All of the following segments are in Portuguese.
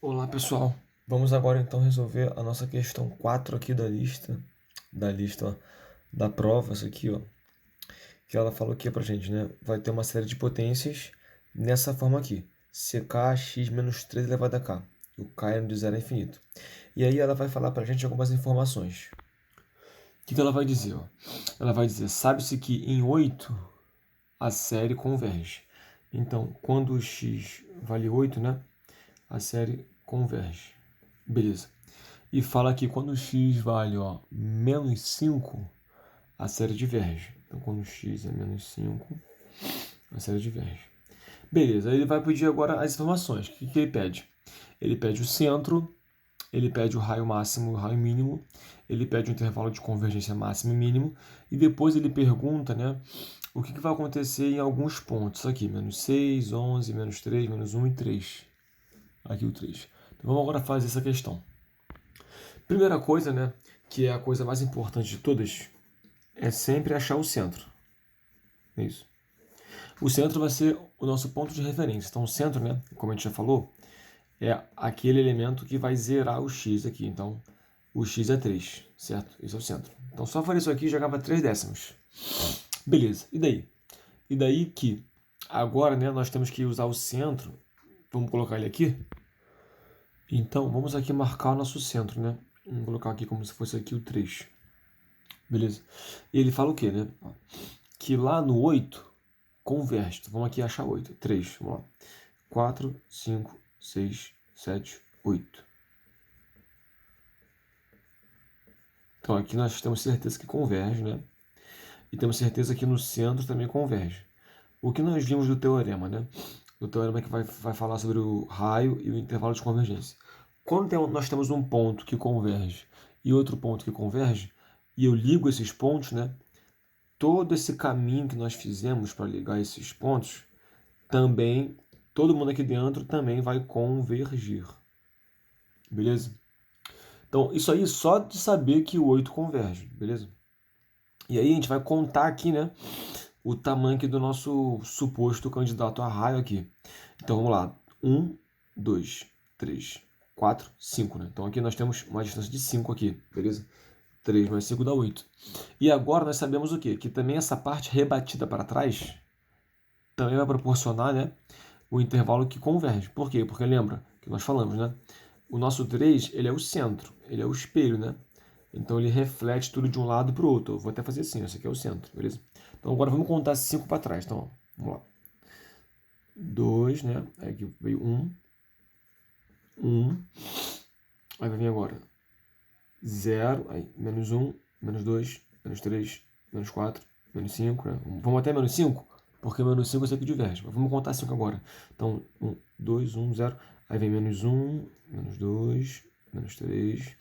Olá pessoal, vamos agora então resolver a nossa questão 4 aqui ó, da prova, isso aqui ó, que ela falou aqui pra gente, né? Vai ter uma série de potências nessa forma aqui, ck(x menos 3 elevado a k), o k é de 0 a infinito. E aí ela vai falar pra gente algumas informações. O que ela vai dizer? Ó? Ela vai dizer, sabe-se que em 8 a série converge. Então, quando o x vale 8, né? A série converge. Beleza. E fala que quando x vale menos 5, a série diverge. Então, quando x é menos 5, a série diverge. Beleza, ele vai pedir agora as informações. O que ele pede? Ele pede o centro, ele pede o raio máximo e o raio mínimo, ele pede o intervalo de convergência máximo e mínimo, e depois ele pergunta, né, o que vai acontecer em alguns pontos aqui, menos 6, 11, menos 3, menos 1 e 3. Aqui o 3. Então vamos agora fazer essa questão. Primeira coisa, né, que é a coisa mais importante de todas, é sempre achar o centro. É isso. O centro vai ser o nosso ponto de referência. Então, o centro, né, como a gente já falou, é aquele elemento que vai zerar o x aqui. Então, o x é 3, certo? Esse é o centro. Então, só fazer isso aqui e jogava 3 décimos. Beleza. E daí? E daí que agora, né, nós temos que usar o centro. Vamos colocar ele aqui. Então, vamos aqui marcar o nosso centro, né? Vamos colocar aqui como se fosse aqui o 3. Beleza? E ele fala o quê, né? Que lá no 8 converte. Então, vamos aqui achar 8. 3, vamos lá. 4, 5, 6, 7, 8. Então aqui nós temos certeza que converge, né? E temos certeza que no centro também converge. O que nós vimos do teorema, né? O teorema que vai falar sobre o raio e o intervalo de convergência. Quando nós temos um ponto que converge e outro ponto que converge, e eu ligo esses pontos, né? Todo esse caminho que nós fizemos para ligar esses pontos, também, todo mundo aqui dentro também vai convergir. Beleza? Então, isso aí só de saber que o 8 converge, beleza? E aí a gente vai contar aqui, né, o tamanho aqui do nosso suposto candidato a raio aqui. Então, vamos lá. 1, 2, 3, 4, 5, né? Então, aqui nós temos uma distância de 5 aqui, beleza? 3 mais 5 dá 8. E agora nós sabemos o quê? Que também essa parte rebatida para trás também vai proporcionar, né, o intervalo que converge. Por quê? Porque lembra que nós falamos, né? O nosso 3, ele é o centro, ele é o espelho, né? Então ele reflete tudo de um lado para o outro. Eu vou até fazer assim, esse aqui é o centro, beleza? Então agora vamos contar 5 para trás. Então, ó, vamos lá. 2, né? Aí aqui veio 1. 1. Aí vai vir agora 0, aí menos 1, menos 2, menos 3, menos 4, menos 5, né? Vamos até menos 5, porque menos 5 eu sei que diverge. Mas vamos contar 5 agora. Então, 1, 2, 1, 0. Aí vem menos 1, menos 2, menos 3,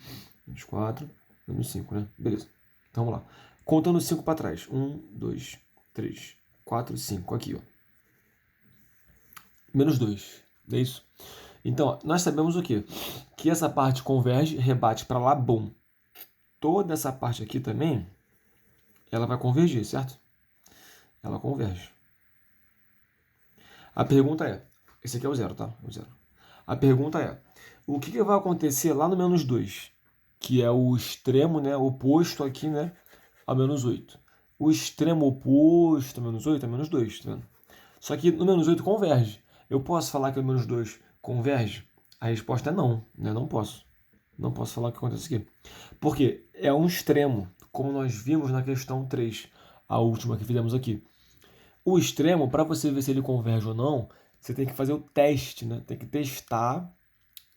menos 4, menos 5, né? Beleza. Então vamos lá. Contando 5 para trás. 1, 2, 3, 4, 5. Aqui, ó. Menos 2. É isso? Então, nós sabemos o quê? Que essa parte converge, rebate para lá, bom. Toda essa parte aqui também, ela vai convergir, certo? Ela converge. A pergunta é, esse aqui é o zero, tá? O zero. A pergunta é, o que vai acontecer lá no menos 2? Que é o extremo, né, oposto aqui, né, a menos 8. O extremo oposto a menos 8 é menos 2, tá vendo? Só que no menos 8 converge. Eu posso falar que o menos 2 converge? A resposta é não, né? Não posso. Não posso falar o que acontece aqui. Porque é um extremo, como nós vimos na questão 3, a última que fizemos aqui. O extremo, para você ver se ele converge ou não, você tem que fazer o teste, né? Tem que testar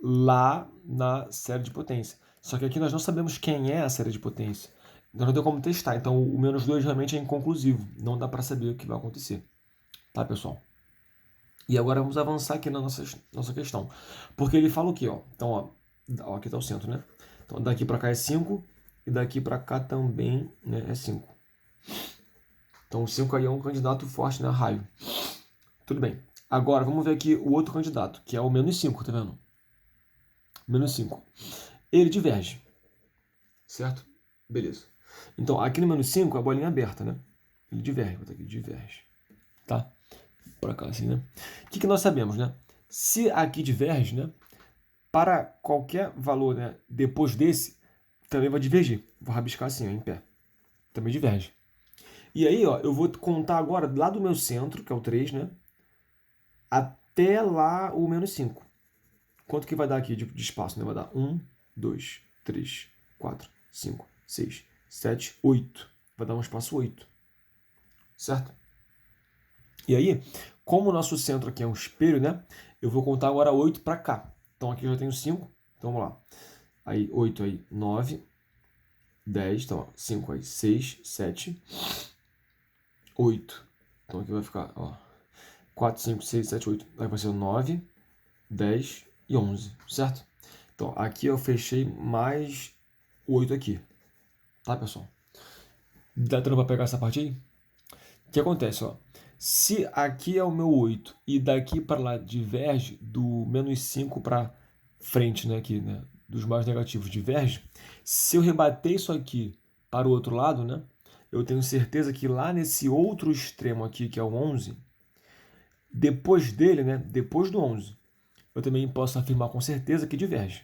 lá na série de potência. Só que aqui nós não sabemos quem é a série de potência. Então não tem como testar. Então o menos 2 realmente é inconclusivo. Não dá para saber o que vai acontecer. Tá, pessoal? E agora vamos avançar aqui na nossa questão. Porque ele fala o quê? Ó? Então, ó, aqui está o centro, né? Então daqui para cá é 5 e daqui para cá também, né, é 5. Então o 5 aí é um candidato forte, né? Raio. Tudo bem. Agora vamos ver aqui o outro candidato, que é o menos 5, tá vendo? Menos 5. Ele diverge. Certo? Beleza. Então aqui no menos 5 é a bolinha aberta, né? Ele diverge. Vou botar aqui, diverge. Tá? Para cá assim, né? O que nós sabemos, né? Se aqui diverge, né? para qualquer valor, né, depois desse, também vai divergir. Vou rabiscar assim, ó, em pé. Também diverge. E aí, ó, eu vou contar agora lá do meu centro, que é o 3, né? Até lá o menos 5. Quanto que vai dar aqui de espaço, né? Vai dar 1, 2, 3, 4, 5, 6, 7, 8. Vai dar um espaço 8. Certo? E aí, como o nosso centro aqui é um espelho, né? Eu vou contar agora 8 para cá. Então aqui eu já tenho 5. Então vamos lá. Aí 8 aí, 9, 10. Então ó, 5 aí, 6, 7, 8. Então aqui vai ficar, ó, 4, 5, 6, 7, 8. Aí vai ser o 9, 10 e 11, certo? Então aqui eu fechei mais o 8 aqui. Tá, pessoal? Dá tempo para pegar essa parte aí? O que acontece, ó? Se aqui é o meu 8 e daqui para lá diverge do menos 5 para frente, né, aqui, né, dos mais negativos diverge, se eu rebater isso aqui para o outro lado, né, eu tenho certeza que lá nesse outro extremo aqui, que é o 11, depois dele, né, depois do 11, eu também posso afirmar com certeza que diverge,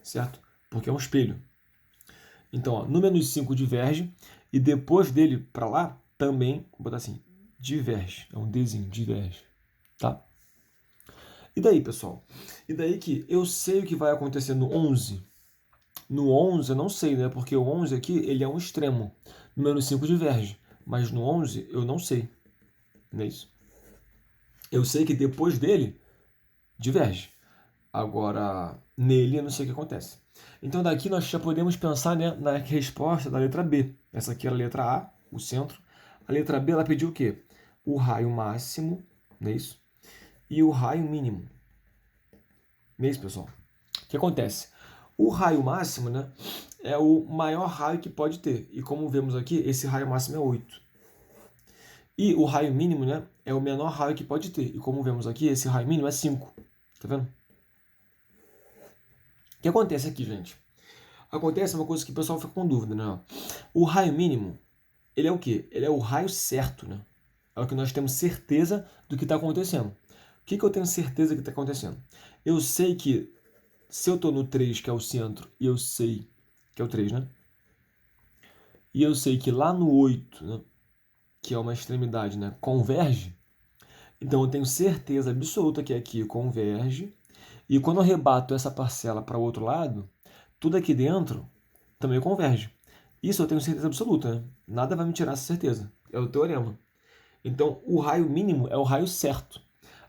certo? Porque é um espelho. Então, ó, no menos 5 diverge e depois dele para lá também, vou botar assim, diverge. É um Dzinho, diverge. Tá? E daí, pessoal? E daí que eu sei o que vai acontecer no 11. No 11 eu não sei, né? Porque o 11 aqui, ele é um extremo. No menos 5 diverge. Mas no 11 eu não sei. Não é isso? Eu sei que depois dele, diverge. Agora, nele eu não sei o que acontece. Então daqui nós já podemos pensar, né, na resposta da letra B. Essa aqui era a letra A, o centro. A letra B ela pediu o quê? O raio máximo, não é isso? E o raio mínimo. Não é isso, pessoal? O que acontece? O raio máximo, né, é o maior raio que pode ter. E como vemos aqui, esse raio máximo é 8. E o raio mínimo, né, é o menor raio que pode ter. E como vemos aqui, esse raio mínimo é 5. Tá vendo? O que acontece aqui, gente? Acontece uma coisa que o pessoal fica com dúvida, né? O raio mínimo, ele é o quê? Ele é o raio certo, né? É o que nós temos certeza do que está acontecendo. O que eu tenho certeza que está acontecendo? Eu sei que se eu estou no 3, que é o centro, e eu sei que é o 3, né? E eu sei que lá no 8, né, que é uma extremidade, né, converge, então eu tenho certeza absoluta que aqui converge, e quando eu rebato essa parcela para o outro lado, tudo aqui dentro também converge. Isso eu tenho certeza absoluta, né? Nada vai me tirar essa certeza. É o teorema. Então, o raio mínimo é o raio certo.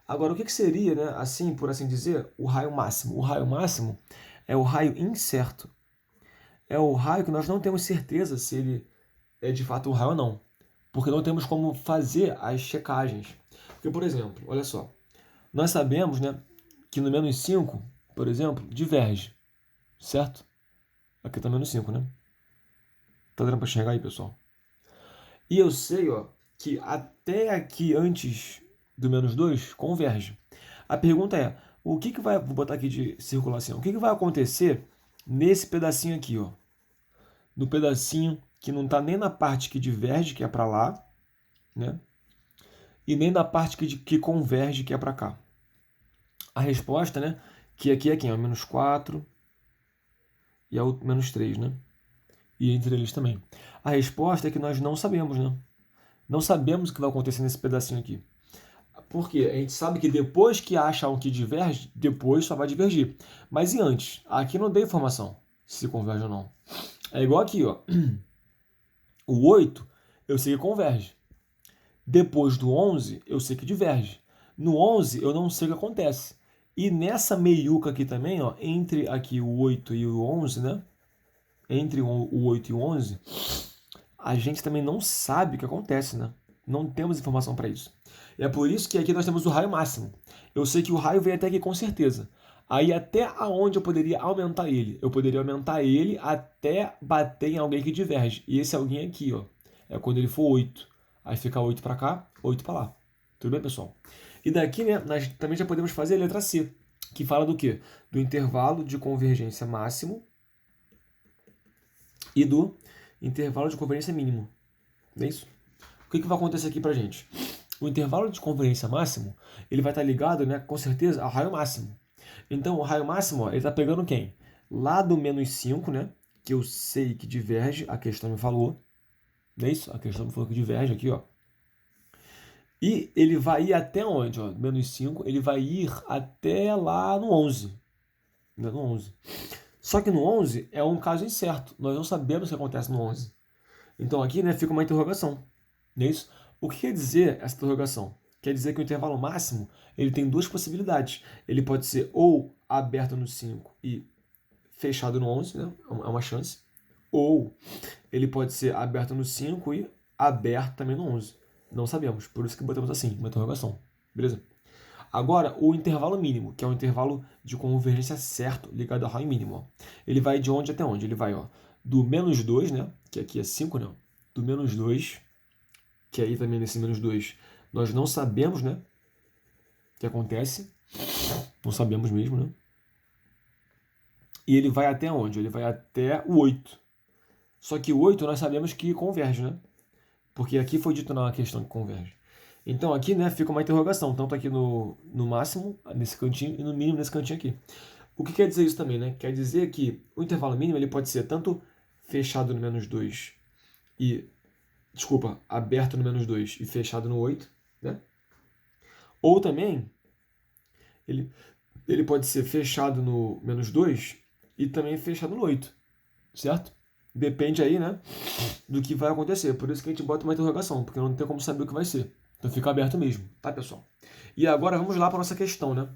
Agora, o que seria, né, assim, por assim dizer, o raio máximo? O raio máximo é o raio incerto. É o raio que nós não temos certeza se ele é de fato um raio ou não. Porque não temos como fazer as checagens. Porque, por exemplo, olha só. Nós sabemos, né, que no menos 5, por exemplo, diverge. Certo? Aqui está menos 5, né? Tá dando para enxergar aí, pessoal? E eu sei, ó, que até aqui antes do menos 2 converge. A pergunta é, o que que vai, vou botar aqui de circulação, o que que vai acontecer nesse pedacinho aqui, ó? No pedacinho que não está nem na parte que diverge, que é para lá, né? E nem na parte que converge, que é para cá. A resposta, né? Que aqui é quem? É o menos 4 e é o menos 3, né? E entre eles também. A resposta é que nós não sabemos, né? Não sabemos o que vai acontecer nesse pedacinho aqui. Por quê? A gente sabe que depois que acha um que diverge, depois só vai divergir. Mas e antes? Aqui não dei informação se converge ou não. É igual aqui, ó. O 8 eu sei que converge. Depois do 11 eu sei que diverge. No 11 eu não sei o que acontece. E nessa meiuca aqui também, ó, entre aqui o 8 e o 11, né? Entre o 8 e o 11, a gente também não sabe o que acontece, né? Não temos informação para isso. E é por isso que aqui nós temos o raio máximo. Eu sei que o raio veio até aqui com certeza. Aí até aonde eu poderia aumentar ele? Eu poderia aumentar ele até bater em alguém que diverge. E esse alguém aqui, ó, é quando ele for 8. Aí fica 8 para cá, 8 para lá. Tudo bem, pessoal? E daqui, né, nós também já podemos fazer a letra C, que fala do quê? Do intervalo de convergência máximo e do intervalo de convergência mínimo. Não é isso? O que vai acontecer aqui pra gente? O intervalo de convergência máximo, ele vai estar ligado, né, com certeza, ao raio máximo. Então, o raio máximo, ó, ele está pegando quem? Lá do menos 5, né? Que eu sei que diverge, a questão me falou. Não é isso? A questão me falou que diverge aqui, ó. E ele vai ir até onde? Ó? Menos 5, ele vai ir até lá no 11. No 11. Só que no 11 é um caso incerto. Nós não sabemos o que acontece no 11. Então aqui, né, fica uma interrogação. Não é isso? O que quer dizer essa interrogação? Quer dizer que o intervalo máximo ele tem duas possibilidades. Ele pode ser ou aberto no 5 e fechado no 11, né? É uma chance. Ou ele pode ser aberto no 5 e aberto também no 11. Não sabemos, por isso que botamos assim, uma interrogação. Beleza? Agora, o intervalo mínimo, que é o intervalo de convergência certo ligado ao raio mínimo. Ó. Ele vai de onde até onde? Ele vai do menos 2, né? Que aqui é 5, né? Do menos 2, que aí também nesse menos 2 nós não sabemos, né? O que acontece. Não sabemos mesmo, né? E ele vai até onde? Ele vai até o 8. Só que o 8 nós sabemos que converge, né? Porque aqui foi dito na questão que converge. Então aqui, né, fica uma interrogação, tanto aqui no máximo, nesse cantinho, e no mínimo nesse cantinho aqui. O que quer dizer isso também, né? Quer dizer que o intervalo mínimo ele pode ser tanto fechado no menos 2 e, aberto no menos 2 e fechado no 8, né? Ou também, ele pode ser fechado no menos 2 e também fechado no 8, certo? Depende aí, né, do que vai acontecer. Por isso que a gente bota uma interrogação, porque não tem como saber o que vai ser. Então fica aberto mesmo, tá, pessoal? E agora vamos lá para nossa questão, né?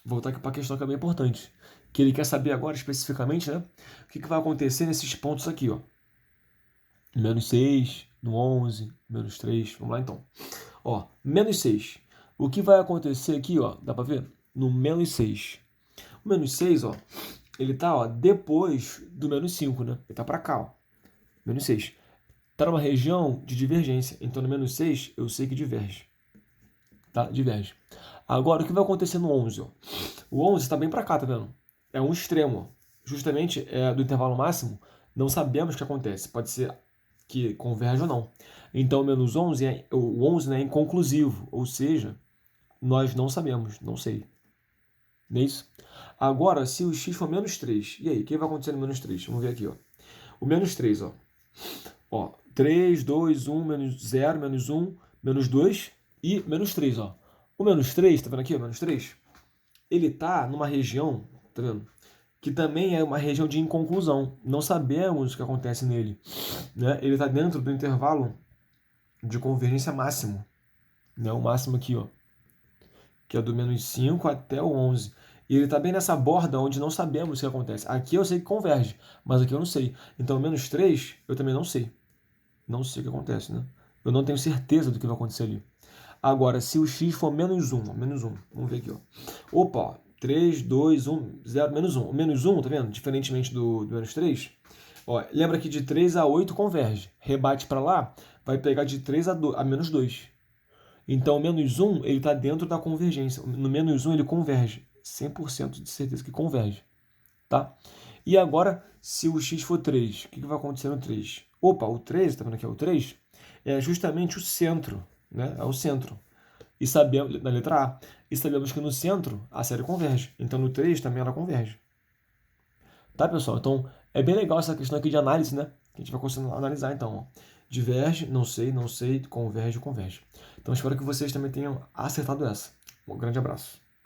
Voltar aqui para a questão que é bem importante. Que ele quer saber agora especificamente, né? O que vai acontecer nesses pontos aqui, ó. Menos 6, no 11, menos 3. Vamos lá então. Ó, menos 6. O que vai acontecer aqui, ó? Dá para ver? No menos 6. O menos 6, ó, ele tá, ó, depois do menos 5, né? Ele tá para cá, ó. Menos 6. Está numa região de divergência. Então, no menos 6, eu sei que diverge. Tá? Diverge. Agora, o que vai acontecer no 11? Ó? O 11 está bem para cá, tá vendo? É um extremo. Ó. Justamente do intervalo máximo, não sabemos o que acontece. Pode ser que converge ou não. Então, o menos 11, o 11 né, é inconclusivo. Ou seja, nós não sabemos. Não sei. Não é isso? Agora, se o x for menos 3, e aí? O que vai acontecer no menos 3? Vamos ver aqui. Ó. O menos 3, ó. Ó, 3, 2, 1, menos 0, menos 1, menos 2 e menos 3, ó. O menos 3, tá vendo aqui, o menos 3? Ele tá numa região, tá vendo? Que também é uma região de inconclusão. Não sabemos o que acontece nele. Né? Ele tá dentro do intervalo de convergência máximo. Né? O máximo aqui, ó. Que é do menos 5 até o 11. E ele tá bem nessa borda onde não sabemos o que acontece. Aqui eu sei que converge, mas aqui eu não sei. Então, menos 3, eu também não sei. Não sei o que acontece, né? Eu não tenho certeza do que vai acontecer ali. Agora, se o x for menos 1, menos 1, vamos ver aqui, ó. Opa, ó, 3, 2, 1, 0, menos 1. O menos 1, tá vendo? Diferentemente do menos 3. Ó, lembra que de 3 a 8 converge. Rebate para lá, vai pegar de 3 a menos 2. Então, o menos 1, ele está dentro da convergência. No menos 1, ele converge. 100% de certeza que converge. Tá? E agora, se o x for 3, o que vai acontecer no 3? Opa, o 3, tá vendo aqui? O 3 é justamente o centro, né? É o centro. E sabemos, na letra A, e sabemos que no centro a série converge. Então no 3 também ela converge. Tá, pessoal? Então é bem legal essa questão aqui de análise, né? Que a gente vai conseguir analisar então. Ó. Diverge, não sei, converge, converge. Então espero que vocês também tenham acertado essa. Um grande abraço.